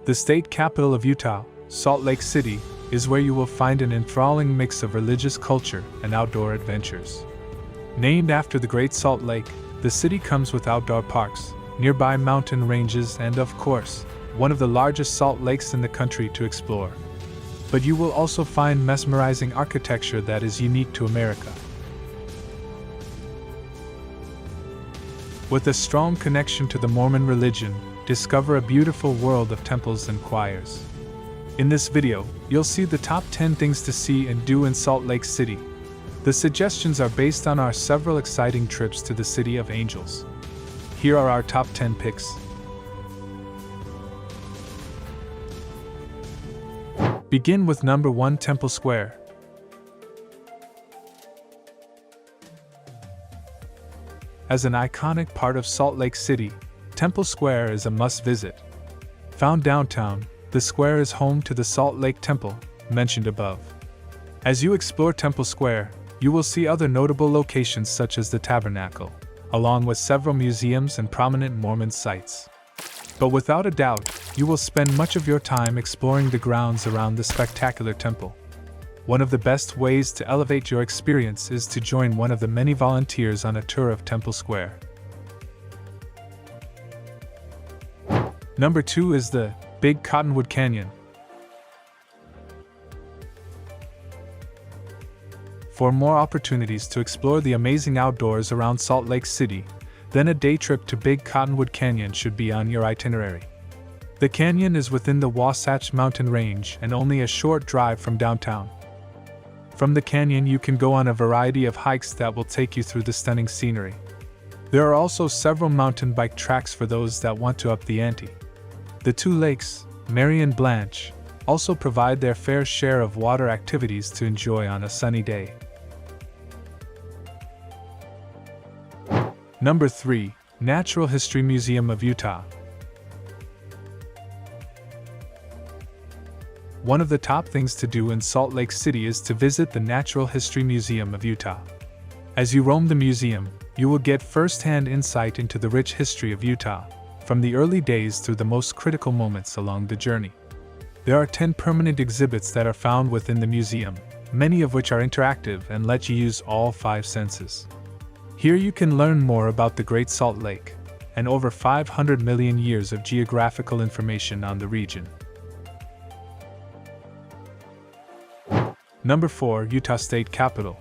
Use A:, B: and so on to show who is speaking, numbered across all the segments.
A: The state capital of Utah, Salt Lake City, is where you will find an enthralling mix of religious culture and outdoor adventures. Named after the Great Salt Lake, the city comes with outdoor parks, nearby mountain ranges, and of course, one of the largest salt lakes in the country to explore. But you will also find mesmerizing architecture that is unique to America. With a strong connection to the Mormon religion, discover a beautiful world of temples and choirs. In this video, you'll see the top 10 things to see and do in Salt Lake City. The suggestions are based on our several exciting trips to the City of Angels. Here are our top 10 picks. Begin with number 1, Temple Square. As an iconic part of Salt Lake City, Temple Square is a must-visit. Found downtown, the square is home to the Salt Lake Temple, mentioned above. As you explore Temple Square, you will see other notable locations such as the Tabernacle, along with several museums and prominent Mormon sites. But without a doubt, you will spend much of your time exploring the grounds around the spectacular temple. One of the best ways to elevate your experience is to join one of the many volunteers on a tour of Temple Square. Number 2 is the Big Cottonwood Canyon. For more opportunities to explore the amazing outdoors around Salt Lake City, then a day trip to Big Cottonwood Canyon should be on your itinerary. The canyon is within the Wasatch Mountain Range and only a short drive from downtown. From the canyon you can go on a variety of hikes that will take you through the stunning scenery. There are also several mountain bike tracks for those that want to up the ante. The two lakes, Mary and Blanche, also provide their fair share of water activities to enjoy on a sunny day. Number 3, Natural History Museum of Utah. One of the top things to do in Salt Lake City is to visit the Natural History Museum of Utah. As you roam the museum, you will get first-hand insight into the rich history of Utah, from the early days through the most critical moments along the journey. There are 10 permanent exhibits that are found within the museum, many of which are interactive and let you use all 5 senses. Here you can learn more about the Great Salt Lake, and over 500 million years of geographical information on the region. Number 4, Utah State Capitol.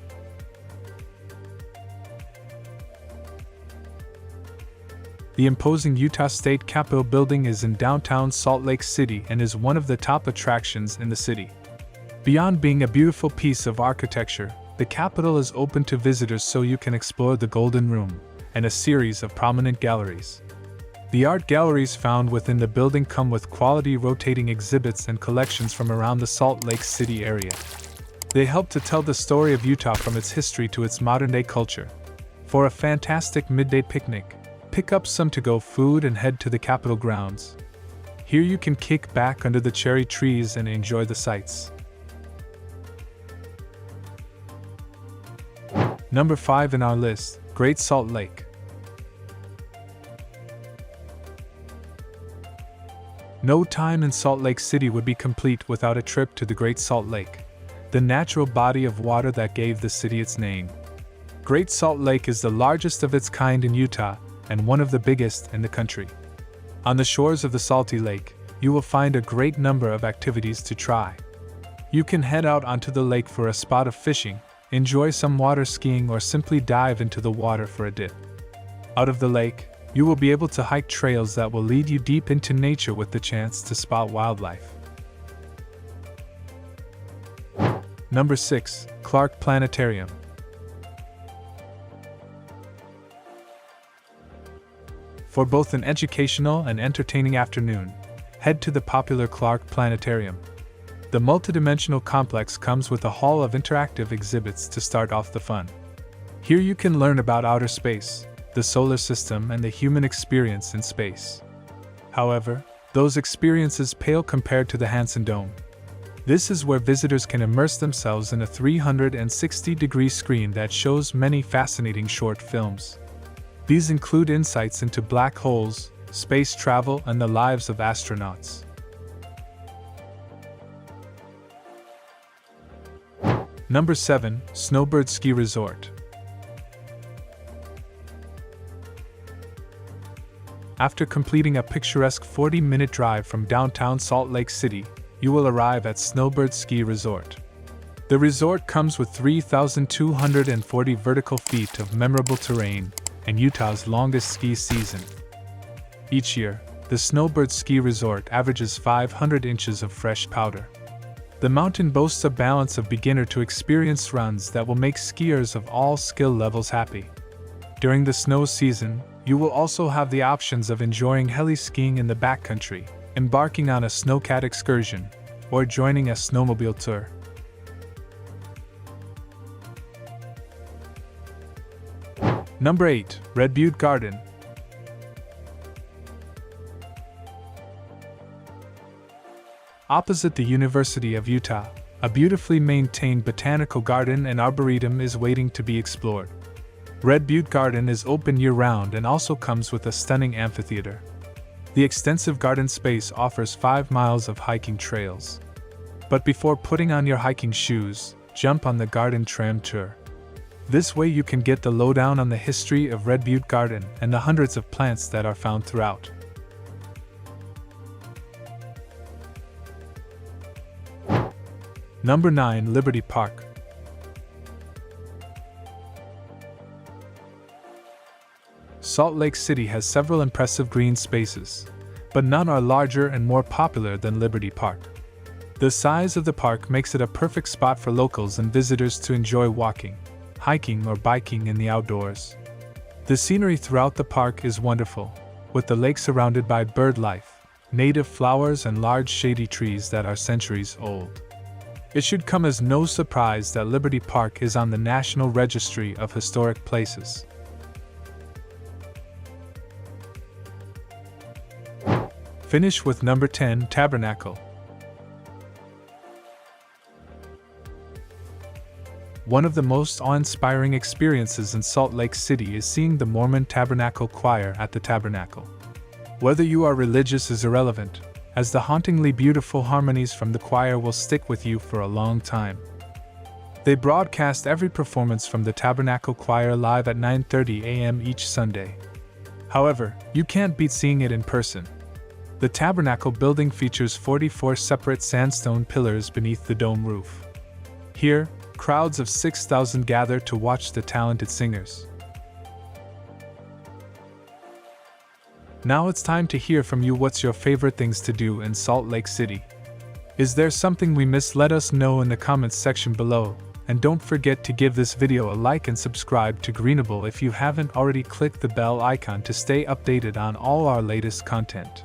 A: The imposing Utah State Capitol building is in downtown Salt Lake City and is one of the top attractions in the city. Beyond being a beautiful piece of architecture, the Capitol is open to visitors so you can explore the Golden Room and a series of prominent galleries. The art galleries found within the building come with quality rotating exhibits and collections from around the Salt Lake City area. They help to tell the story of Utah from its history to its modern-day culture. For a fantastic midday picnic, pick up some to-go food and head to the Capitol grounds. Here you can kick back under the cherry trees and enjoy the sights. Number 5 in our list, Great Salt Lake. No time in Salt Lake City would be complete without a trip to the Great Salt Lake, the natural body of water that gave the city its name. Great Salt Lake is the largest of its kind in Utah and one of the biggest in the country. On the shores of the salty lake, you will find a great number of activities to try. You can head out onto the lake for a spot of fishing, enjoy some water skiing, or simply dive into the water for a dip. Out of the lake, you will be able to hike trails that will lead you deep into nature with the chance to spot wildlife. Number 6, Clark Planetarium. For both an educational and entertaining afternoon, head to the popular Clark Planetarium. The multidimensional complex comes with a hall of interactive exhibits to start off the fun. Here you can learn about outer space, the solar system, and the human experience in space. However, those experiences pale compared to the Hansen Dome. This is where visitors can immerse themselves in a 360-degree screen that shows many fascinating short films. These include insights into black holes, space travel, and the lives of astronauts. Number 7. Snowbird Ski Resort. After completing a picturesque 40-minute drive from downtown Salt Lake City, you will arrive at Snowbird Ski Resort. The resort comes with 3,240 vertical feet of memorable terrain and Utah's longest ski season. Each year, the Snowbird Ski Resort averages 500 inches of fresh powder. The mountain boasts a balance of beginner to experienced runs that will make skiers of all skill levels happy. During the snow season, you will also have the options of enjoying heli-skiing in the backcountry, embarking on a snowcat excursion, or joining a snowmobile tour. Number 8. Red Butte Garden. Opposite the University of Utah, a beautifully maintained botanical garden and arboretum is waiting to be explored. Red Butte Garden is open year-round and also comes with a stunning amphitheater. The extensive garden space offers 5 miles of hiking trails. But before putting on your hiking shoes, jump on the garden tram tour. This way you can get the lowdown on the history of Red Butte Garden and the hundreds of plants that are found throughout. Number 9. Liberty Park. Salt Lake City has several impressive green spaces, but none are larger and more popular than Liberty Park. The size of the park makes it a perfect spot for locals and visitors to enjoy walking, hiking, or biking in the outdoors. The scenery throughout the park is wonderful, with the lake surrounded by bird life, native flowers, and large shady trees that are centuries old. It should come as no surprise that Liberty Park is on the National Registry of Historic Places. Finish with number 10. Tabernacle. One of the most awe-inspiring experiences in Salt Lake City is seeing the Mormon Tabernacle Choir at the Tabernacle. Whether you are religious is irrelevant, as the hauntingly beautiful harmonies from the choir will stick with you for a long time. They broadcast every performance from the Tabernacle Choir live at 9:30 a.m. each Sunday. However, you can't beat seeing it in person. The Tabernacle building features 44 separate sandstone pillars beneath the dome roof. Here, crowds of 6,000 gather to watch the talented singers. Now it's time to hear from you. What's your favorite things to do in Salt Lake City? Is there something we missed? Let us know in the comments section below. And don't forget to give this video a like and subscribe to Greenable if you haven't already. Click the bell icon to stay updated on all our latest content.